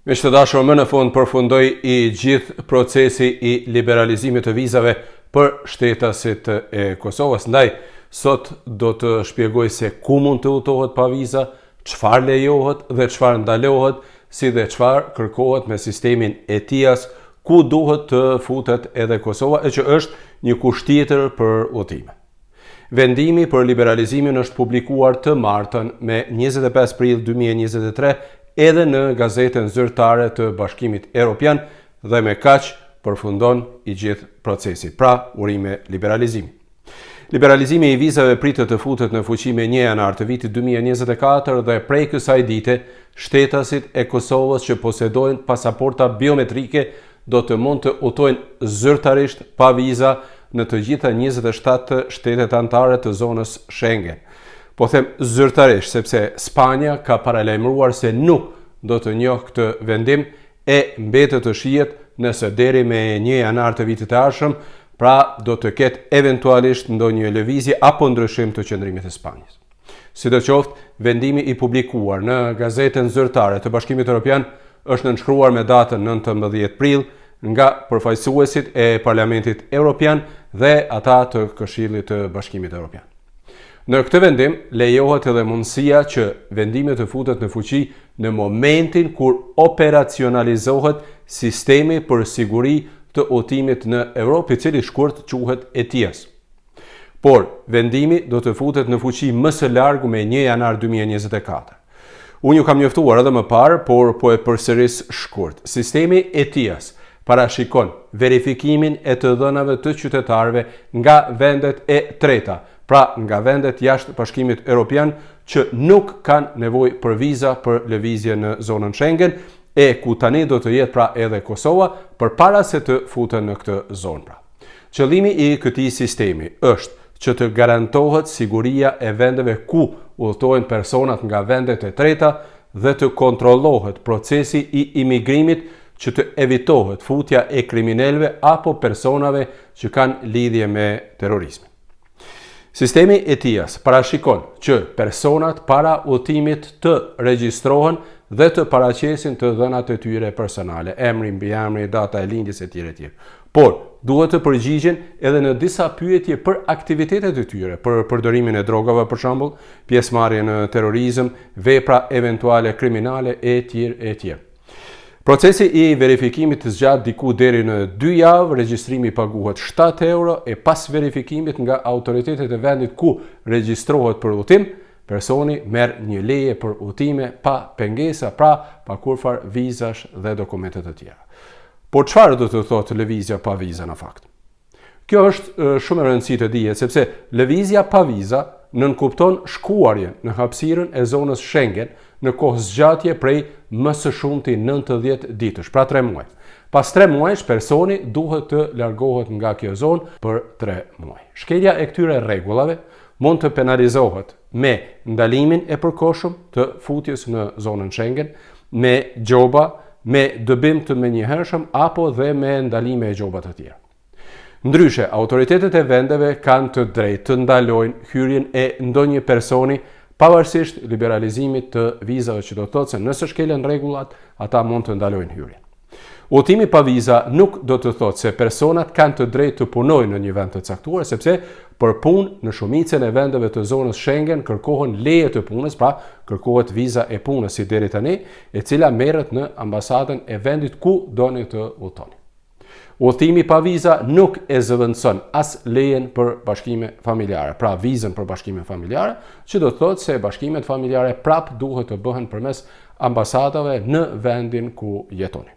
Me që të dashur më në fund përfundoi i gjithë procesi i liberalizimit të vizave për shtetasit e Kosovës. Ndaj, sot do të shpjegoj se ku mund të udhtohet pa viza, çfarë lejohet dhe çfarë ndalohet, si dhe çfarë kërkohet me sistemin ETIAS, ku duhet të futet edhe Kosova, e që është një kusht tjetër për udhëtime. Vendimi për liberalizimin është publikuar të martën me 25 prill 2023 edhe në gazetën zyrtare të Bashkimit Evropian dhe me kaq përfundon i gjithë procesi, pra urime liberalizimi. Liberalizimi i vizave pritet të futet në fuqi me 1 janar të vitit 2024 dhe prej kësaj dite, shtetasit e Kosovës që posedojnë pasaporta biometrike do të mund të udhtojnë zyrtarisht pa viza në të gjitha 27 shtetet anëtare të zonës Schengen. Po them zyrtarisht sepse Spanja ka paralajmëruar se nuk do të njohë këtë vendim e mbetet të shihet nëse deri me 1 janar të vitit të ardhshëm, pra do të ketë eventualisht ndonjë lëvizje apo ndryshim të qëndrimit të Spanjës. Sidoqoftë, vendimi i publikuar në gazetën zyrtare të Bashkimit Evropian është nënshkruar me datën 19 prill nga përfaqësuesit e Parlamentit Evropian dhe ata të Këshillit të Bashkimit Evropian. Në këtë vendim, lejohet edhe mundësia që vendimi të futet në fuqi në momentin kur operacionalizohet sistemi për siguri të udhëtimit në Europë, i cili shkurt quhet ETIAS. Por, vendimi do të futet në fuqi më së largu me 1 janar 2024. Unë ju kam njoftuar edhe më parë, por po e përsëris shkurt. Sistemi ETIAS parashikon verifikimin e të dhënave të qytetarëve nga vendet e treta, pra nga vendet jashtë Bashkimit Evropian që nuk kanë nevojë për viza për lëvizje në zonën Schengen e ku tani do të jetë pra edhe Kosova përpara se të futen në këtë zonë pra. Qëllimi i këtij sistemi është që të garantohet siguria e vendeve ku udhtohen personat nga vendet e treta dhe të kontrollohet procesi i imigrimit që të evitohet futja e kriminalëve apo personave që kanë lidhje me terrorizmin. Sistemi ETIAS parashikon që personat para udhëtimit të regjistrohen dhe të paraqesin të dhënat e tyre personale, emri, mbiemri, data e lindjes etj. Por duhet të përgjigjen edhe në disa pyetje për aktivitetet e tyre, për përdorimin e drogave për shembull, pjesëmarrje në terrorizëm, vepra eventuale kriminale etj. Procesi i verifikimit të zgjat diku deri në 2 javë, regjistrimi paguhet 7 euro e pas verifikimit nga autoritetet e vendit ku regjistrohet për udhëtim, personi merr një leje për udhëtime pa pengesa, pra pa kurfar vizash dhe dokumente të tjera. Por çfarë do të thotë lëvizja pa viza në fakt? Kjo është shumë e rëndësishme të dihet sepse lëvizja pa viza nënkupton shkuarjen në hapësirën e zonës Schengen në kohë zgjatje prej më së shumti 90 ditësh, pra 3 muaj. Pas 3 muajsh, personi duhet të largohet nga kjo zonë për 3 muaj. Shkelja e këtyre rregullave mund të penalizohet me ndalimin e përkohshëm të futjes në zonën Schengen, me gjoba, me dëbim të menjëhershëm apo dhe me ndalime e gjoba të tjera. Ndryshe, autoritetet e vendeve kanë të drejtë të ndalojnë hyrjen e ndonjë personi pavarësisht liberalizimit të vizave, që do të thotë se nëse shkelen rregullat, ata mund të ndalojnë hyrjen. Udhëtimi pa viza nuk do të thotë se personat kanë të drejtë të punojnë në një vend të caktuar, sepse për punë në shumicën e vendeve të zonës Schengen kërkohen leje të punës, pra kërkohet viza e punës si deri tani, e cila merret në ambasadën e vendit ku doni të udhtoni. Udhëtimi pa viza nuk e zëvendëson as lejen për bashkime familjare, pra vizën për bashkime familjare, që do të thotë se bashkimet familjare prap duhet të bëhen përmes ambasadave në vendin ku jetoni.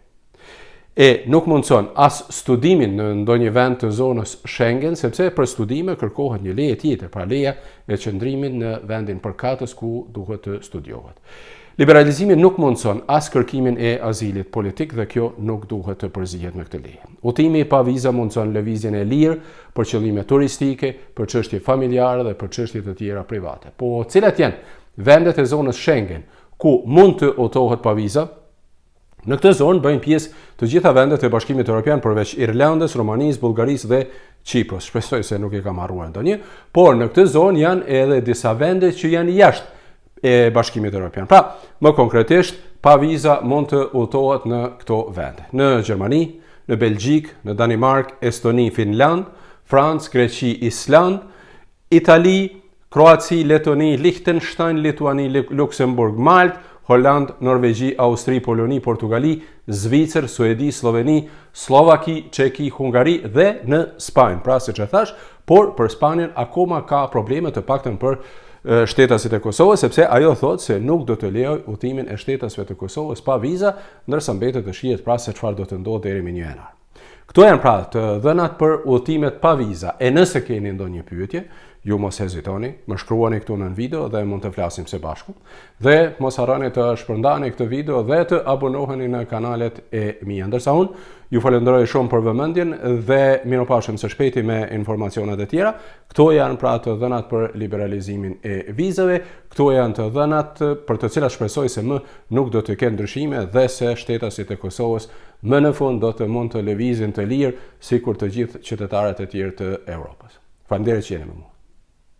E nuk mundson as studimin në ndonjë vend të zonës Schengen, sepse për studime kërkohet një leje tjetër, pra leja e qëndrimit në vendin përkatës ku duhet të studiohet. Liberalizimi nuk mundson as kërkimin e azilit politik dhe kjo nuk duhet të përzihet me këtë leje. Udhëtimi pa viza mundson lëvizjen e lirë për qëllime turistike, për çështje familjare dhe për çështje të tjera private. Po cilat janë vendet e zonës Schengen ku mund të udhtohet pa viza? Në këtë zonë bëjnë pjesë të gjitha vendet e Bashkimit Evropian përveç Irlandës, Romanisë, Bullgarisë dhe Çipros. Shpresoj se nuk e kam harruar ndonjë, por në këtë zonë janë edhe disa vende që janë jashtë e Bashkimit Evropian. Pra, më konkretisht, pa viza mund të udhtohet në këto vende. Në Gjermani, në Belgjik, në Danimark, Estoni, Finland, Francë, Greqi, Island, Itali, Kroaci, Letoni, Liechtenstein, Lituani, Luksemburg, Malt, Holland, Norvegji, Austri, Poloni, Portugali, Zvicër, Suedi, Sloveni, Slovaki, Çeki, Hungari dhe në Spanjë. Pra, siç e thash, por për Spanjën akoma ka probleme të paktën për shtetasit e Kosovës, sepse ajo thotë se nuk do të lejoj udhtimin e shtetasve të Kosovës pa viza, ndërsa mbetet të shihet pra se çfarë do të ndodhë deri me 1 janar. Këto janë pra të dhënat për udhtimet pa viza. E nëse keni ndonjë pyetje, ju mos hezitoni, më shkruani këtu në video dhe mund të flasim së bashku. Dhe mos harroni të shpërndani këtë video dhe të abonoheni në kanalet e mia. Ndërsa unë ju falenderoj shumë për vëmendjen dhe mirupafshim së shpejti me informacionet e tjera. Këto janë pra të dhënat për liberalizimin e vizave. Këto janë të dhënat për të cilat shpresoj se më nuk do të kenë ndryshime dhe se shtetasit e Kosovës më në fund do të mund të lëvizin të lirë sikur të gjithë qytetarët e tjerë të Europës. Faleminderit që jeni me mua.